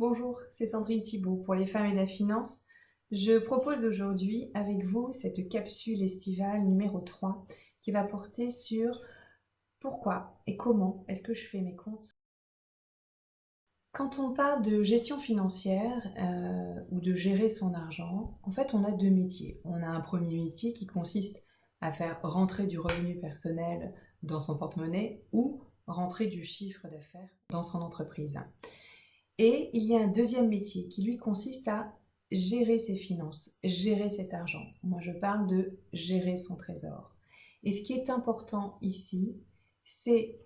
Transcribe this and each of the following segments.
Bonjour, c'est Sandrine Thibault pour les femmes et la finance. Je propose aujourd'hui avec vous cette capsule estivale numéro 3 qui va porter sur pourquoi et comment est-ce que je fais mes comptes. Quand on parle de gestion financière ou de gérer son argent, en fait on a deux métiers. On a un premier métier qui consiste à faire rentrer du revenu personnel dans son porte-monnaie ou rentrer du chiffre d'affaires dans son entreprise. Et il y a un deuxième métier qui lui consiste à gérer ses finances, gérer cet argent. Moi, je parle de gérer son trésor. Et ce qui est important ici, c'est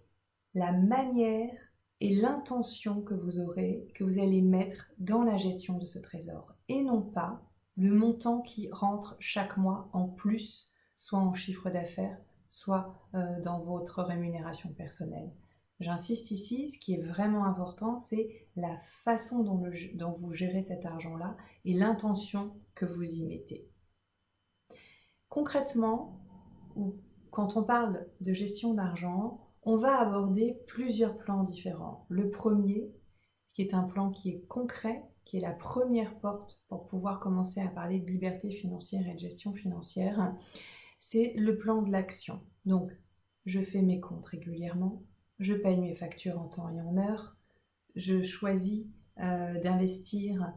la manière et l'intention que vous aurez, que vous allez mettre dans la gestion de ce trésor. Et non pas le montant qui rentre chaque mois en plus, soit en chiffre d'affaires, soit dans votre rémunération personnelle. J'insiste ici, ce qui est vraiment important, c'est la façon dont vous gérez cet argent-là et l'intention que vous y mettez. Concrètement, quand on parle de gestion d'argent, on va aborder plusieurs plans différents. Le premier, qui est un plan qui est concret, qui est la première porte pour pouvoir commencer à parler de liberté financière et de gestion financière, c'est le plan de l'action. Donc, je fais mes comptes régulièrement, je paye mes factures en temps et en heure, je choisis d'investir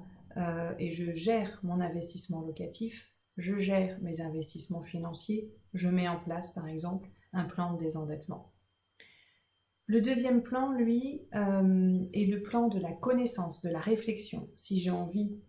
et je gère mon investissement locatif, je gère mes investissements financiers, je mets en place par exemple un plan de désendettement. Le deuxième plan, lui, est le plan de la connaissance, de la réflexion. Si j'ai envie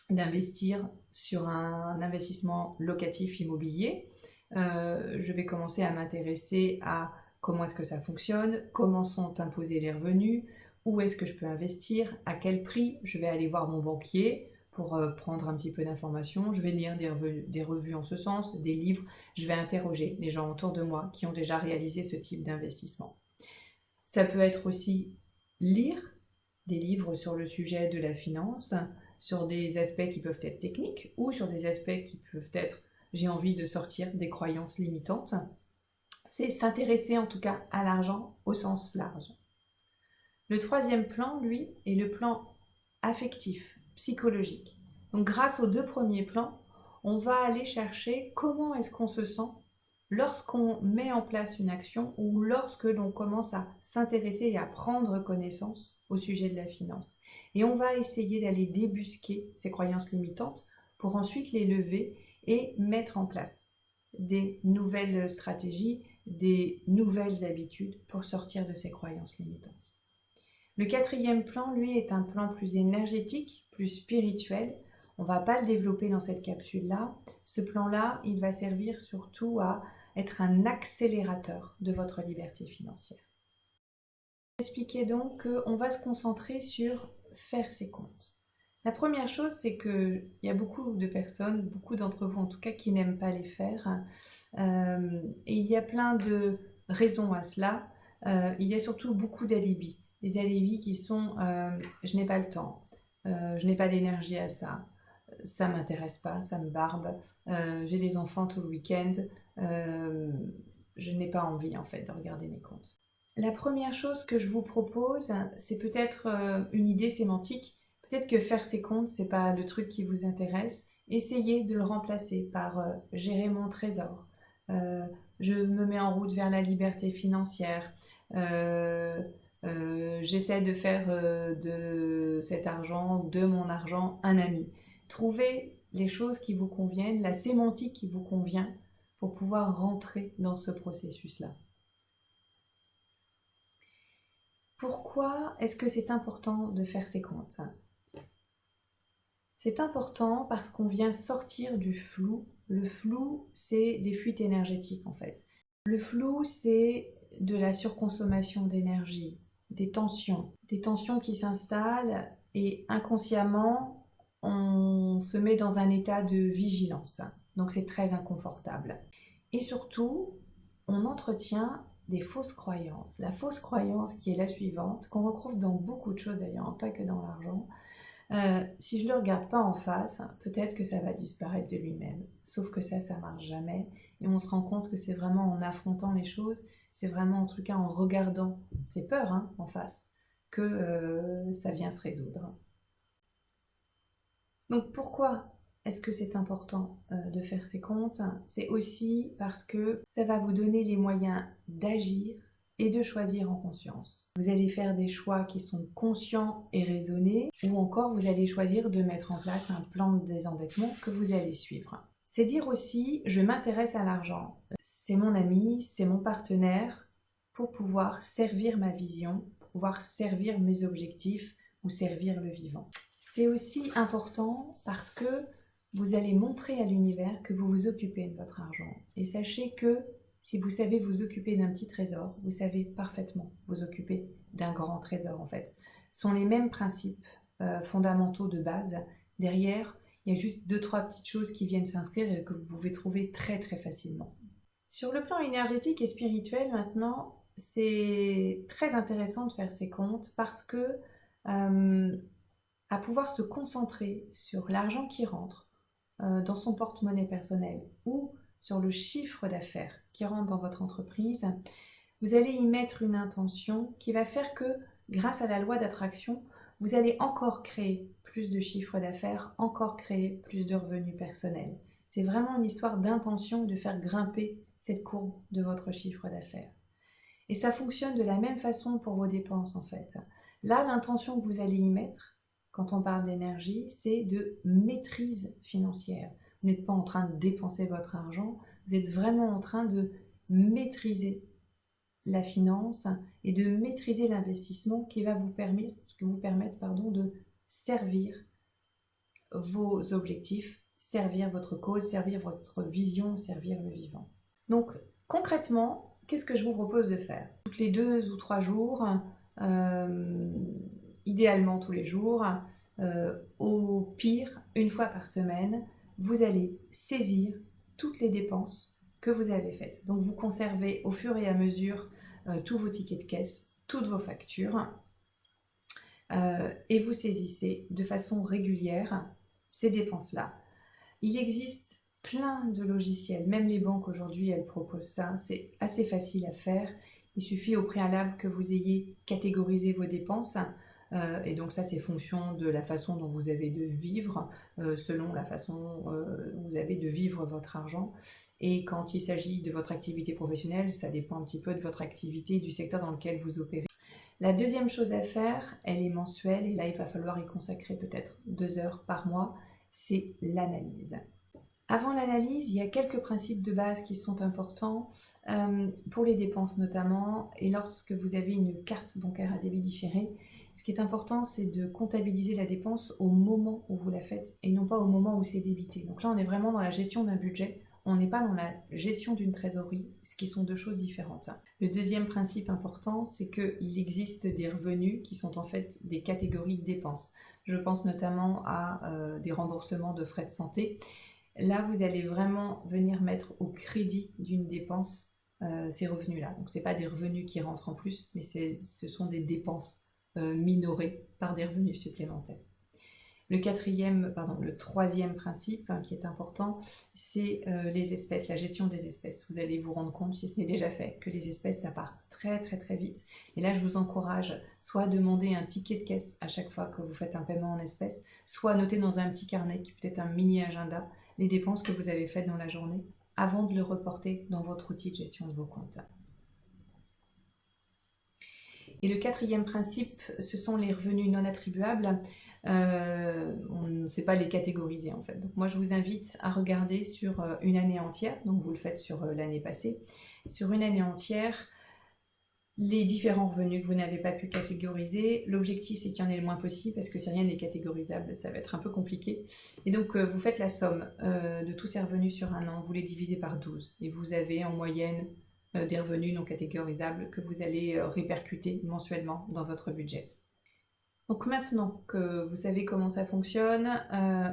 d'investir sur un investissement locatif immobilier, je vais commencer à m'intéresser à comment est-ce que ça fonctionne, comment sont imposés les revenus, où est-ce que je peux investir, à quel prix. Je vais aller voir mon banquier pour prendre un petit peu d'informations. Je vais lire des revues en ce sens, des livres. Je vais interroger les gens autour de moi qui ont déjà réalisé ce type d'investissement. Ça peut être aussi lire des livres sur le sujet de la finance, sur des aspects qui peuvent être techniques ou sur des aspects qui peuvent être j'ai envie de sortir des croyances limitantes. C'est s'intéresser en tout cas à l'argent au sens large. Le troisième plan, lui, est le plan affectif, psychologique. Donc grâce aux deux premiers plans, on va aller chercher comment est-ce qu'on se sent lorsqu'on met en place une action ou lorsque l'on commence à s'intéresser et à prendre connaissance au sujet de la finance. Et on va essayer d'aller débusquer ces croyances limitantes pour ensuite les lever et mettre en place des nouvelles stratégies, des nouvelles habitudes pour sortir de ces croyances limitantes. Le quatrième plan, lui, est un plan plus énergétique, plus spirituel. On ne va pas le développer dans cette capsule-là. Ce plan-là, il va servir surtout à être un accélérateur de votre liberté financière. Expliquer donc qu'on va se concentrer sur faire ses comptes. La première chose, c'est qu'il y a beaucoup de personnes, beaucoup d'entre vous en tout cas, qui n'aiment pas les faire. Et il y a plein de raisons à cela. Il y a surtout beaucoup d'alibis. Les alibis qui sont je n'ai pas le temps, je n'ai pas d'énergie à ça, ça m'intéresse pas, ça me barbe, j'ai des enfants tout le week-end, je n'ai pas envie en fait de regarder mes comptes. La première chose que je vous propose, c'est peut-être une idée sémantique. Peut-être que faire ses comptes, c'est pas le truc qui vous intéresse. Essayez de le remplacer par gérer mon trésor. Je me mets en route vers la liberté financière. J'essaie de faire de cet argent, de mon argent, un ami. Trouvez les choses qui vous conviennent, la sémantique qui vous convient pour pouvoir rentrer dans ce processus-là. Pourquoi est-ce que c'est important de faire ses comptes? C'est important parce qu'on vient sortir du flou. Le flou, c'est des fuites énergétiques en fait. Le flou, c'est de la surconsommation d'énergie, des tensions qui s'installent et inconsciemment, on se met dans un état de vigilance. Donc c'est très inconfortable. Et surtout, on entretient des fausses croyances. La fausse croyance qui est la suivante, qu'on retrouve dans beaucoup de choses d'ailleurs, pas que dans l'argent. Si je ne le regarde pas en face, peut-être que ça va disparaître de lui-même. Sauf que ça marche jamais. Et on se rend compte que c'est vraiment en affrontant les choses, c'est vraiment en tout cas en regardant ces peurs en face, que ça vient se résoudre. Donc pourquoi est-ce que c'est important de faire ces comptes? C'est aussi parce que ça va vous donner les moyens d'agir et de choisir en conscience. Vous allez faire des choix qui sont conscients et raisonnés, ou encore vous allez choisir de mettre en place un plan de désendettement que vous allez suivre. C'est dire aussi, je m'intéresse à l'argent. C'est mon ami, c'est mon partenaire pour pouvoir servir ma vision, pour pouvoir servir mes objectifs ou servir le vivant. C'est aussi important parce que vous allez montrer à l'univers que vous vous occupez de votre argent. Et sachez que si vous savez vous occuper d'un petit trésor, vous savez parfaitement vous occuper d'un grand trésor en fait. Ce sont les mêmes principes fondamentaux de base. Derrière, il y a juste 2-3 petites choses qui viennent s'inscrire et que vous pouvez trouver très très facilement. Sur le plan énergétique et spirituel maintenant, c'est très intéressant de faire ces comptes parce que à pouvoir se concentrer sur l'argent qui rentre dans son porte-monnaie personnel ou sur le chiffre d'affaires qui rentre dans votre entreprise, vous allez y mettre une intention qui va faire que, grâce à la loi d'attraction, vous allez encore créer plus de chiffre d'affaires, encore créer plus de revenus personnels. C'est vraiment une histoire d'intention de faire grimper cette courbe de votre chiffre d'affaires. Et ça fonctionne de la même façon pour vos dépenses en fait. Là, l'intention que vous allez y mettre, quand on parle d'énergie, c'est de maîtrise financière. Vous n'êtes pas en train de dépenser votre argent, vous êtes vraiment en train de maîtriser la finance et de maîtriser l'investissement qui va vous permettre de servir vos objectifs, servir votre cause, servir votre vision, servir le vivant. Donc concrètement, qu'est-ce que je vous propose de faire? Toutes les 2 ou 3 jours, idéalement tous les jours, au pire, une fois par semaine, vous allez saisir toutes les dépenses que vous avez faites. Donc vous conservez au fur et à mesure tous vos tickets de caisse, toutes vos factures, et vous saisissez de façon régulière ces dépenses-là. Il existe plein de logiciels, même les banques aujourd'hui elles proposent ça, c'est assez facile à faire. Il suffit au préalable que vous ayez catégorisé vos dépenses, et donc ça c'est fonction de la façon dont vous avez de vivre, selon la façon dont vous avez de vivre votre argent. Et quand il s'agit de votre activité professionnelle, ça dépend un petit peu de votre activité, du secteur dans lequel vous opérez. La deuxième chose à faire, elle est mensuelle, et là il va falloir y consacrer peut-être 2 heures par mois, c'est l'analyse. Avant l'analyse, il y a quelques principes de base qui sont importants pour les dépenses notamment, et lorsque vous avez une carte bancaire à débit différé, ce qui est important, c'est de comptabiliser la dépense au moment où vous la faites et non pas au moment où c'est débité. Donc là, on est vraiment dans la gestion d'un budget, on n'est pas dans la gestion d'une trésorerie, ce qui sont 2 choses différentes. Le deuxième principe important, c'est qu'il existe des revenus qui sont en fait des catégories de dépenses. Je pense notamment à des remboursements de frais de santé. Là, vous allez vraiment venir mettre au crédit d'une dépense ces revenus-là. Donc, ce n'est pas des revenus qui rentrent en plus, mais ce sont des dépenses minorées par des revenus supplémentaires. Le troisième principe qui est important, c'est les espèces, la gestion des espèces. Vous allez vous rendre compte, si ce n'est déjà fait, que les espèces, ça part très très très vite. Et là, je vous encourage soit à demander un ticket de caisse à chaque fois que vous faites un paiement en espèces, soit à noter dans un petit carnet, qui peut être un mini-agenda, les dépenses que vous avez faites dans la journée, avant de le reporter dans votre outil de gestion de vos comptes. Et le quatrième principe, ce sont les revenus non attribuables. On ne sait pas les catégoriser en fait. Donc moi je vous invite à regarder sur une année entière, donc vous le faites sur l'année passée, sur une année entière, les différents revenus que vous n'avez pas pu catégoriser. L'objectif c'est qu'il y en ait le moins possible parce que si rien n'est catégorisable, ça va être un peu compliqué. Et donc vous faites la somme de tous ces revenus sur un an, vous les divisez par 12 et vous avez en moyenne des revenus non catégorisables que vous allez répercuter mensuellement dans votre budget. Donc maintenant que vous savez comment ça fonctionne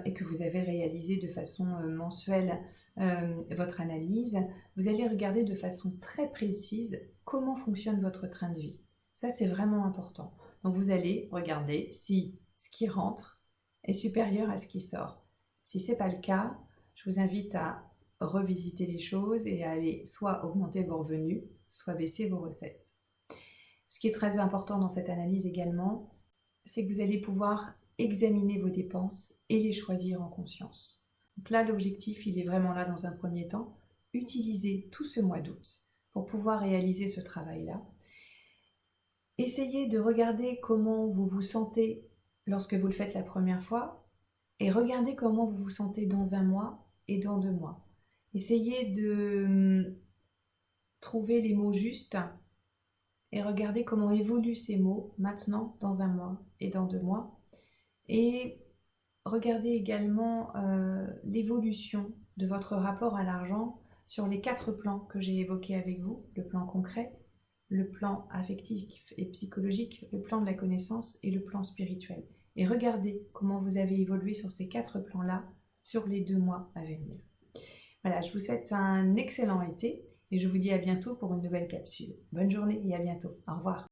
et que vous avez réalisé de façon mensuelle votre analyse, vous allez regarder de façon très précise comment fonctionne votre train de vie. Ça, c'est vraiment important. Donc vous allez regarder si ce qui rentre est supérieur à ce qui sort. Si ce n'est pas le cas, je vous invite à revisiter les choses et à aller soit augmenter vos revenus, soit baisser vos recettes. Ce qui est très important dans cette analyse également, c'est que vous allez pouvoir examiner vos dépenses et les choisir en conscience. Donc là, l'objectif, il est vraiment là dans un premier temps. Utilisez tout ce mois d'août pour pouvoir réaliser ce travail-là. Essayez de regarder comment vous vous sentez lorsque vous le faites la première fois et regardez comment vous vous sentez dans un mois et dans 2 mois. Essayez de trouver les mots justes et regardez comment évoluent ces mots maintenant dans un mois et dans 2 mois. Et regardez également l'évolution de votre rapport à l'argent sur les 4 plans que j'ai évoqués avec vous, le plan concret, le plan affectif et psychologique, le plan de la connaissance et le plan spirituel. Et regardez comment vous avez évolué sur ces 4 plans-là sur les 2 mois à venir. Voilà, je vous souhaite un excellent été et je vous dis à bientôt pour une nouvelle capsule. Bonne journée et à bientôt. Au revoir.